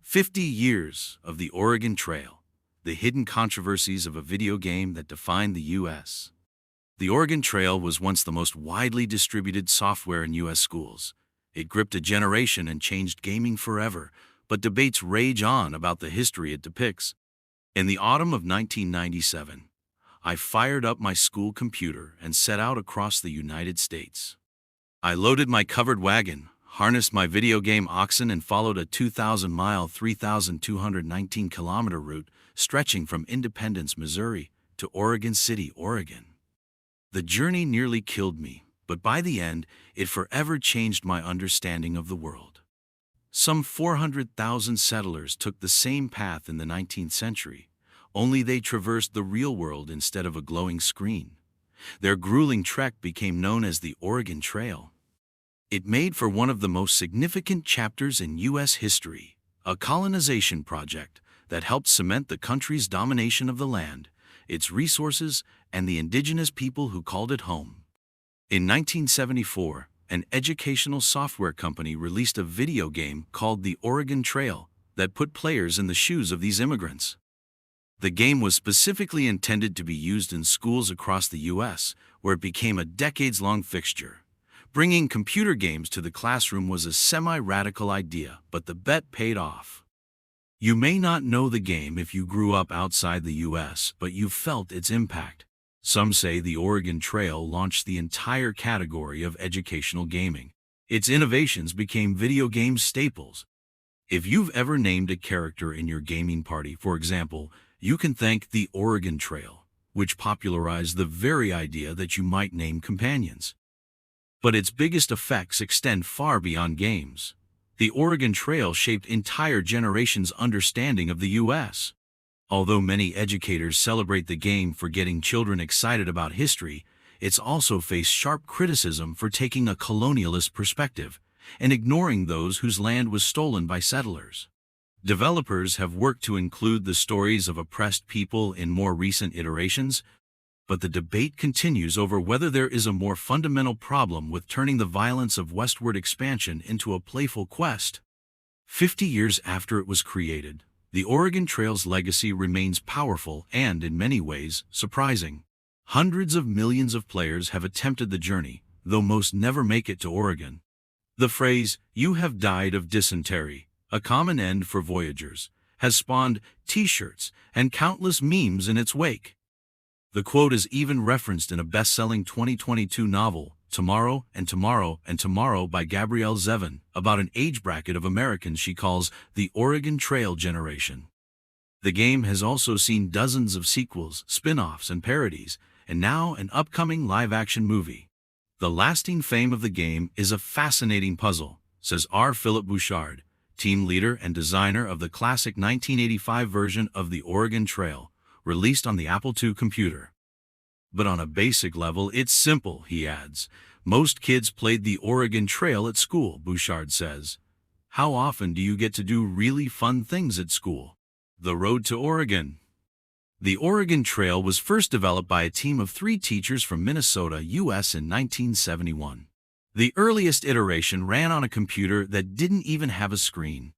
50 years of the Oregon Trail, the hidden controversies of a video game that defined the U.S. The Oregon Trail was once the most widely distributed software in U.S. schools. It gripped a generation and changed gaming forever, but debates rage on about the history it depicts. In the autumn of 1997, I fired up my school computer and set out across the United States. I loaded my covered wagon, harnessed my video game oxen, and followed a 2,000-mile, 3,219-kilometer route stretching from Independence, Missouri, to Oregon City, Oregon. The journey nearly killed me, but by the end, it forever changed my understanding of the world. Some 400,000 settlers took the same path in the 19th century, only they traversed the real world instead of a glowing screen. Their grueling trek became known as the Oregon Trail. It made for one of the most significant chapters in U.S. history, a colonization project that helped cement the country's domination of the land, its resources, and the indigenous people who called it home. In 1974, an educational software company released a video game called The Oregon Trail that put players in the shoes of these immigrants. The game was specifically intended to be used in schools across the U.S., where it became a decades-long fixture. Bringing computer games to the classroom was a semi-radical idea, but the bet paid off. You may not know the game if you grew up outside the U.S., but you felt its impact. Some say the Oregon Trail launched the entire category of educational gaming. Its innovations became video game staples. If you've ever named a character in your gaming party, for example, you can thank the Oregon Trail, which popularized the very idea that you might name companions. But its biggest effects extend far beyond games. The Oregon Trail shaped entire generations' understanding of the U.S. Although many educators celebrate the game for getting children excited about history, it's also faced sharp criticism for taking a colonialist perspective and ignoring those whose land was stolen by settlers. Developers have worked to include the stories of oppressed people in more recent iterations, but the debate continues over whether there is a more fundamental problem with turning the violence of westward expansion into a playful quest. 50 years after it was created, the Oregon Trail's legacy remains powerful and, in many ways, surprising. Hundreds of millions of players have attempted the journey, though most never make it to Oregon. The phrase, "You have died of dysentery," a common end for voyagers, has spawned T-shirts and countless memes in its wake. The quote is even referenced in a best-selling 2022 novel, Tomorrow and Tomorrow and Tomorrow by Gabrielle Zevin, about an age bracket of Americans she calls the Oregon Trail generation. The game has also seen dozens of sequels, spin-offs, and parodies, and now an upcoming live-action movie. The lasting fame of the game is a fascinating puzzle, says R. Philip Bouchard, team leader and designer of the classic 1985 version of the Oregon Trail, released on the Apple II computer. But on a basic level, it's simple, he adds. Most kids played the Oregon Trail at school, Bouchard says. How often do you get to do really fun things at school? The road to Oregon. The Oregon Trail was first developed by a team of 3 teachers from Minnesota, U.S. in 1971. The earliest iteration ran on a computer that didn't even have a screen.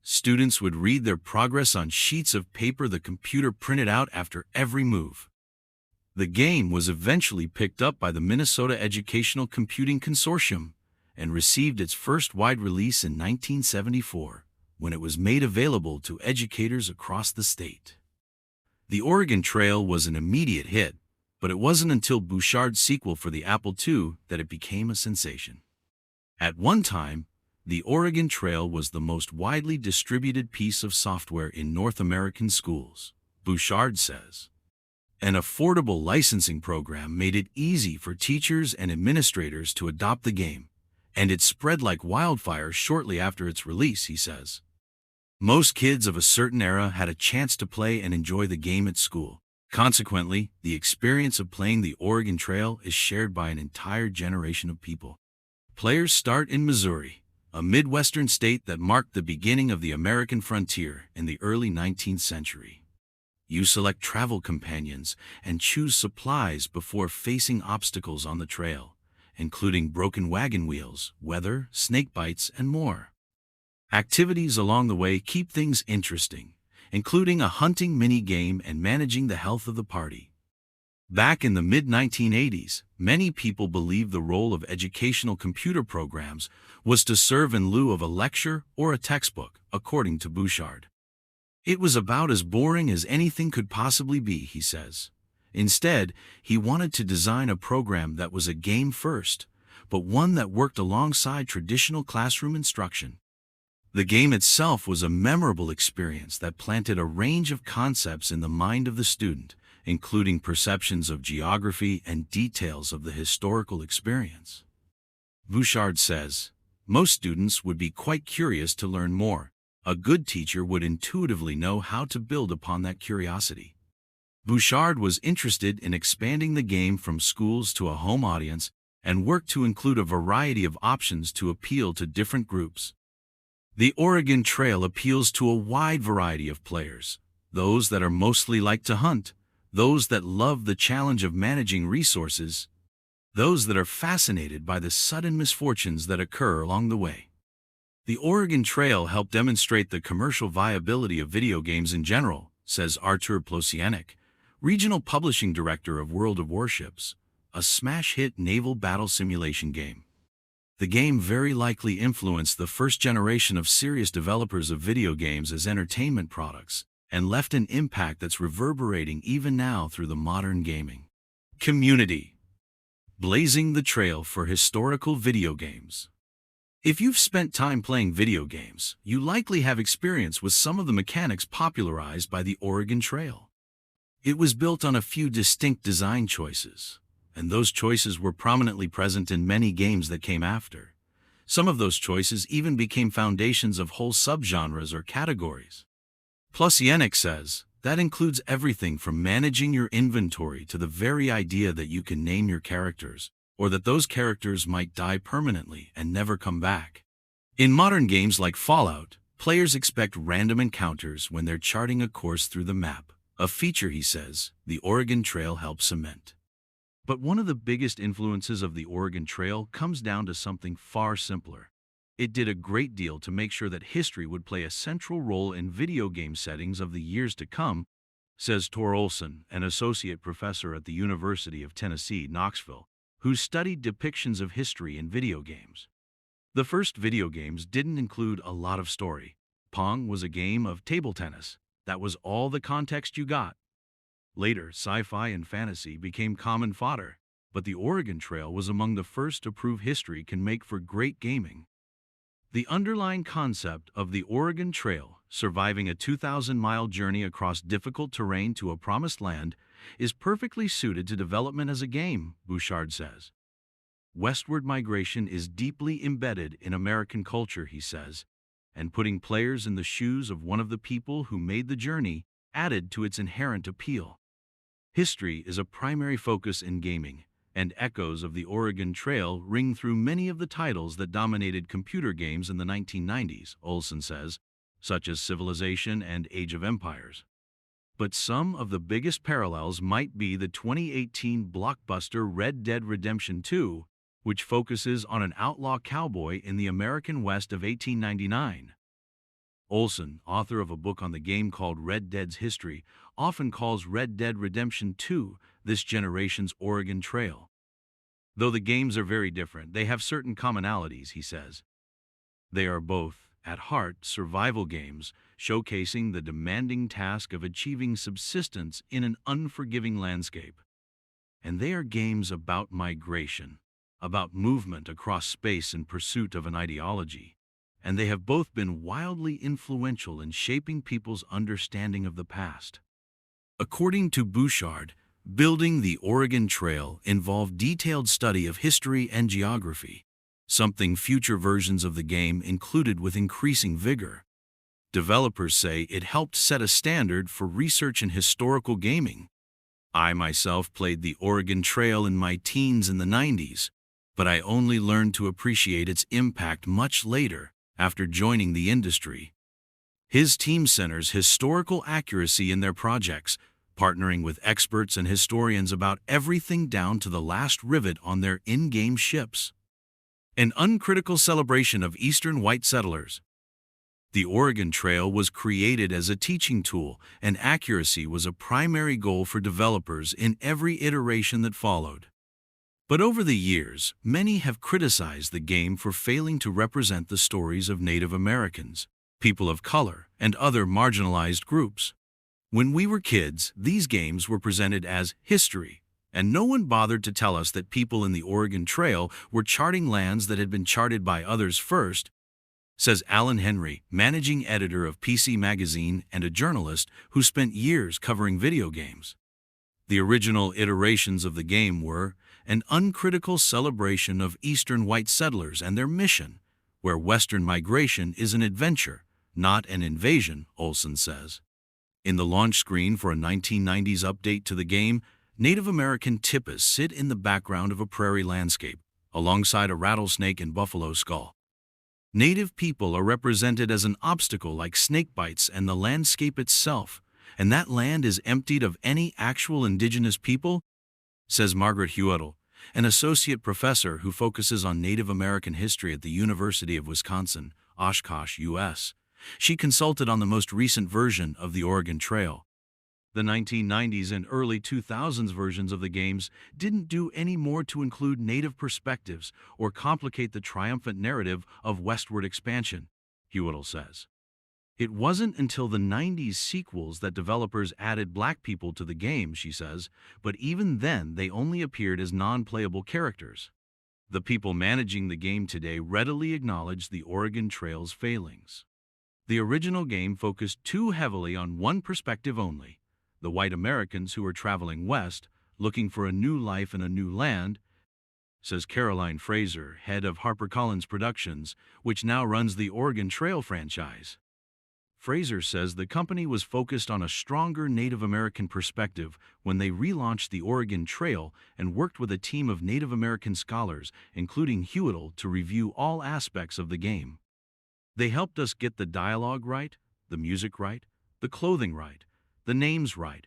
Students would read their progress on sheets of paper the computer printed out after every move. The game was eventually picked up by the Minnesota Educational Computing Consortium and received its first wide release in 1974, when it was made available to educators across the state. The Oregon Trail was an immediate hit, but it wasn't until Bouchard's sequel for the Apple II that it became a sensation. At one time, the Oregon Trail was the most widely distributed piece of software in North American schools, Bouchard says. An affordable licensing program made it easy for teachers and administrators to adopt the game, and it spread like wildfire shortly after its release, he says. Most kids of a certain era had a chance to play and enjoy the game at school. Consequently, the experience of playing the Oregon Trail is shared by an entire generation of people. Players start in Missouri, a Midwestern state that marked the beginning of the American frontier in the early 19th century. You select travel companions and choose supplies before facing obstacles on the trail, including broken wagon wheels, weather, snake bites, and more. Activities along the way keep things interesting, including a hunting mini-game and managing the health of the party. Back in the mid-1980s, many people believed the role of educational computer programs was to serve in lieu of a lecture or a textbook, according to Bouchard. It was about as boring as anything could possibly be, he says. Instead, he wanted to design a program that was a game first, but one that worked alongside traditional classroom instruction. The game itself was a memorable experience that planted a range of concepts in the mind of the student, including perceptions of geography and details of the historical experience. Bouchard says, most students would be quite curious to learn more. A good teacher would intuitively know how to build upon that curiosity. Bouchard was interested in expanding the game from schools to a home audience and worked to include a variety of options to appeal to different groups. The Oregon Trail appeals to a wide variety of players, those that are mostly like to hunt, those that love the challenge of managing resources, those that are fascinated by the sudden misfortunes that occur along the way. The Oregon Trail helped demonstrate the commercial viability of video games in general, says Artur Plosianek, regional publishing director of World of Warships, a smash-hit naval battle simulation game. The game very likely influenced the first generation of serious developers of video games as entertainment products and left an impact that's reverberating even now through the modern gaming community. Blazing the trail for historical video games. If you've spent time playing video games, you likely have experience with some of the mechanics popularized by the Oregon Trail. It was built on a few distinct design choices, and those choices were prominently present in many games that came after. Some of those choices even became foundations of whole subgenres or categories. Plosianek says, that includes everything from managing your inventory to the very idea that you can name your characters, or that those characters might die permanently and never come back. In modern games like Fallout, players expect random encounters when they're charting a course through the map, a feature, he says, the Oregon Trail helps cement. But one of the biggest influences of the Oregon Trail comes down to something far simpler. It did a great deal to make sure that history would play a central role in video game settings of the years to come, says Tor Olson, an associate professor at the University of Tennessee, Knoxville, who studied depictions of history in video games. The first video games didn't include a lot of story. Pong was a game of table tennis. That was all the context you got. Later, sci-fi and fantasy became common fodder, but the Oregon Trail was among the first to prove history can make for great gaming. The underlying concept of the Oregon Trail, surviving a 2,000-mile journey across difficult terrain to a promised land, is perfectly suited to development as a game, Bouchard says. Westward migration is deeply embedded in American culture, he says, and putting players in the shoes of one of the people who made the journey added to its inherent appeal. History is a primary focus in gaming, and echoes of the Oregon Trail ring through many of the titles that dominated computer games in the 1990s, Olson says, such as Civilization and Age of Empires. But some of the biggest parallels might be the 2018 blockbuster Red Dead Redemption 2, which focuses on an outlaw cowboy in the American West of 1899. Olson, author of a book on the game called Red Dead's History, often calls Red Dead Redemption 2 this generation's Oregon Trail. Though the games are very different, they have certain commonalities, he says. They are both, at heart, survival games, showcasing the demanding task of achieving subsistence in an unforgiving landscape. And they are games about migration, about movement across space in pursuit of an ideology. And they have both been wildly influential in shaping people's understanding of the past. According to Bouchard, building the Oregon Trail involved detailed study of history and geography, something future versions of the game included with increasing vigor. Developers say it helped set a standard for research in historical gaming. I myself played the Oregon Trail in my teens in the 90s, but I only learned to appreciate its impact much later, after joining the industry. His team centers historical accuracy in their projects, partnering with experts and historians about everything down to the last rivet on their in-game ships. An uncritical celebration of Eastern white settlers. The Oregon Trail was created as a teaching tool, and accuracy was a primary goal for developers in every iteration that followed. But over the years, many have criticized the game for failing to represent the stories of Native Americans, people of color, and other marginalized groups. When we were kids, these games were presented as history, and no one bothered to tell us that people in the Oregon Trail were charting lands that had been charted by others first, says Alan Henry, managing editor of PC Magazine and a journalist who spent years covering video games. The original iterations of the game were an uncritical celebration of Eastern white settlers and their mission, where Western migration is an adventure, not an invasion, Olson says. In the launch screen for a 1990s update to the game, Native American Tippas sit in the background of a prairie landscape, alongside a rattlesnake and buffalo skull. Native people are represented as an obstacle like snake bites and the landscape itself, and that land is emptied of any actual indigenous people, says Margaret Huettel, an associate professor who focuses on Native American history at the University of Wisconsin, Oshkosh, U.S. She consulted on the most recent version of the Oregon Trail. The 1990s and early 2000s versions of the games didn't do any more to include Native perspectives or complicate the triumphant narrative of westward expansion, Huettel says. It wasn't until the 90s sequels that developers added black people to the game, she says, but even then they only appeared as non-playable characters. The people managing the game today readily acknowledge the Oregon Trail's failings. The original game focused too heavily on one perspective only, the white Americans who are traveling west, looking for a new life in a new land, says Caroline Fraser, head of HarperCollins Productions, which now runs the Oregon Trail franchise. Fraser says the company was focused on a stronger Native American perspective when they relaunched the Oregon Trail and worked with a team of Native American scholars, including Huettel, to review all aspects of the game. They helped us get the dialogue right, the music right, the clothing right, the names right.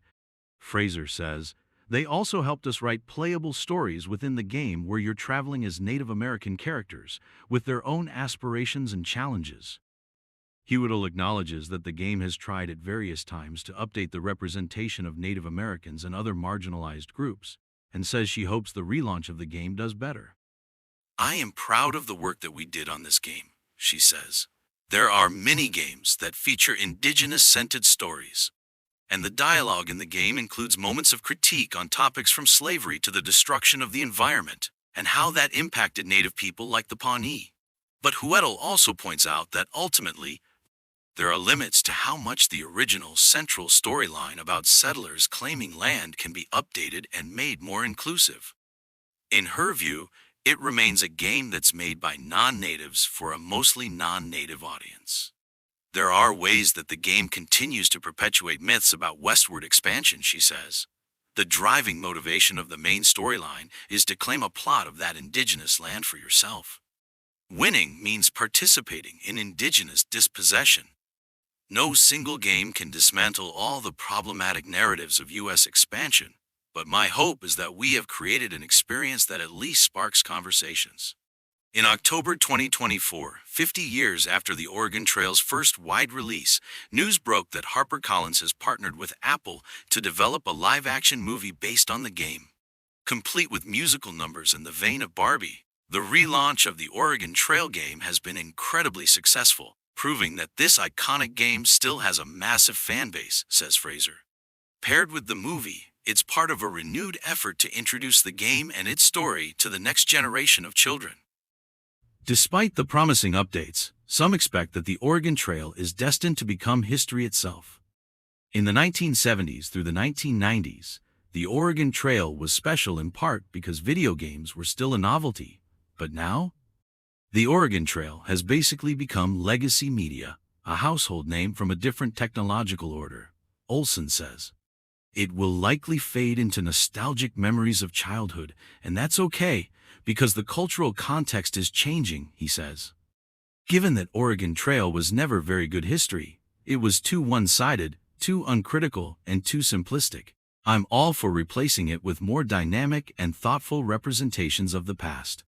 Fraser says, they also helped us write playable stories within the game where you're traveling as Native American characters, with their own aspirations and challenges. Huettel acknowledges that the game has tried at various times to update the representation of Native Americans and other marginalized groups, and says she hopes the relaunch of the game does better. I am proud of the work that we did on this game, she says. There are many games that feature indigenous-centered stories, and the dialogue in the game includes moments of critique on topics from slavery to the destruction of the environment, and how that impacted Native people like the Pawnee. But Huettel also points out that ultimately, there are limits to how much the original central storyline about settlers claiming land can be updated and made more inclusive. In her view, it remains a game that's made by non-natives for a mostly non-native audience. There are ways that the game continues to perpetuate myths about westward expansion, she says. The driving motivation of the main storyline is to claim a plot of that indigenous land for yourself. Winning means participating in indigenous dispossession. No single game can dismantle all the problematic narratives of U.S. expansion, but my hope is that we have created an experience that at least sparks conversations. In October 2024, 50 years after the Oregon Trail's first wide release, news broke that HarperCollins has partnered with Apple to develop a live-action movie based on the game. Complete with musical numbers in the vein of Barbie, the relaunch of the Oregon Trail game has been incredibly successful, proving that this iconic game still has a massive fan base, says Fraser. Paired with the movie, it's part of a renewed effort to introduce the game and its story to the next generation of children. Despite the promising updates, some expect that the Oregon Trail is destined to become history itself. In the 1970s through the 1990s, the Oregon Trail was special in part because video games were still a novelty, but now, the Oregon Trail has basically become legacy media, a household name from a different technological order, Olson says. It will likely fade into nostalgic memories of childhood, and that's okay, because the cultural context is changing, he says. Given that Oregon Trail was never very good history, it was too one-sided, too uncritical, and too simplistic. I'm all for replacing it with more dynamic and thoughtful representations of the past.